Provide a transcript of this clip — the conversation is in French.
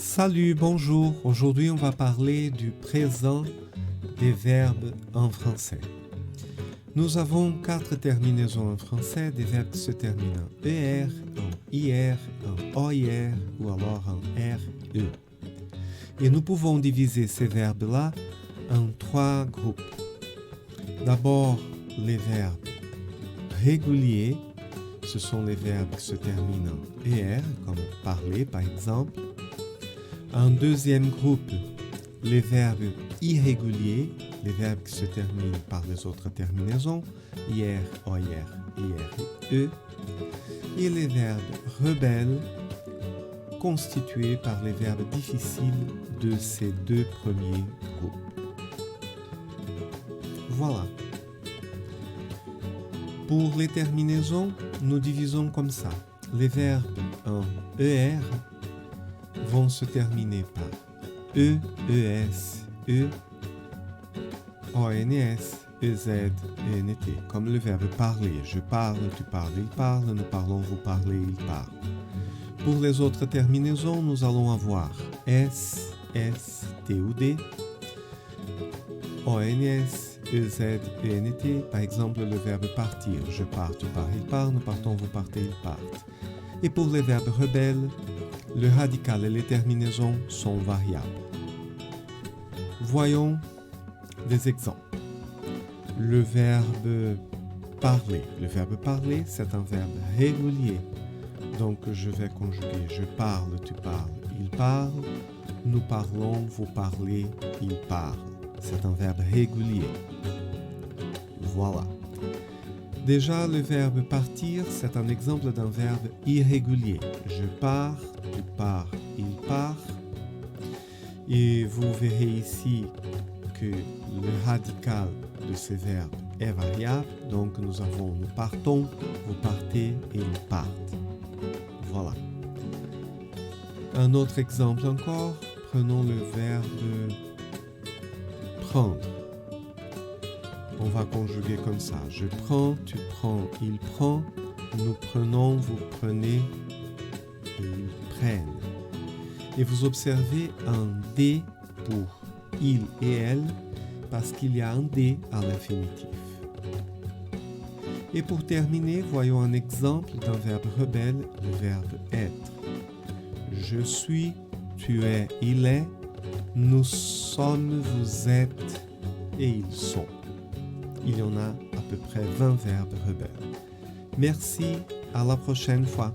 Salut, bonjour. Aujourd'hui, on va parler du présent des verbes en français. Nous avons 4 terminaisons en français, des verbes qui se terminent en ER, en IR, en OIR ou alors en RE. Et nous pouvons diviser ces verbes-là en 3 groupes. D'abord, les verbes réguliers, ce sont les verbes qui se terminent en ER, comme parler par exemple. Un deuxième groupe, les verbes irréguliers, les verbes qui se terminent par les autres terminaisons, IR, OIR, IR et E. Et les verbes rebelles, constitués par les verbes difficiles de ces 2 premiers groupes. Voilà. Pour les terminaisons, nous divisons comme ça. Les verbes en ER vont se terminer par E, ES, E, ONS, EZ, ENT, comme le verbe parler. Je parle, tu parles, il parle, nous parlons, vous parlez, il parle. Pour les autres terminaisons, nous allons avoir S, S, T ou D, ONS, EZ, ENT, par exemple le verbe partir. Je pars, tu pars, il part, nous partons, vous partez, ils partent. Et pour les verbes rebelles, le radical et les terminaisons sont variables. Voyons des exemples. Le verbe parler. Le verbe parler, c'est un verbe régulier. Donc, je vais conjuguer je parle, tu parles, il parle. Nous parlons, vous parlez, il parle. C'est un verbe régulier. Voilà. Déjà, le verbe partir, c'est un exemple d'un verbe irrégulier. Je pars, tu pars, il part. Et vous verrez ici que le radical de ces verbes est variable. Donc, nous avons nous partons, vous partez et ils partent. Voilà. Un autre exemple encore, prenons le verbe prendre. On va conjuguer comme ça. Je prends, tu prends, il prend, nous prenons, vous prenez, ils prennent. Et vous observez un D pour il et elle parce qu'il y a un D à l'infinitif. Et pour terminer, voyons un exemple d'un verbe rebelle, le verbe être. Je suis, tu es, il est, nous sommes, vous êtes et ils sont. Il y en a à peu près 20 verbes rebelles. Merci, à la prochaine fois.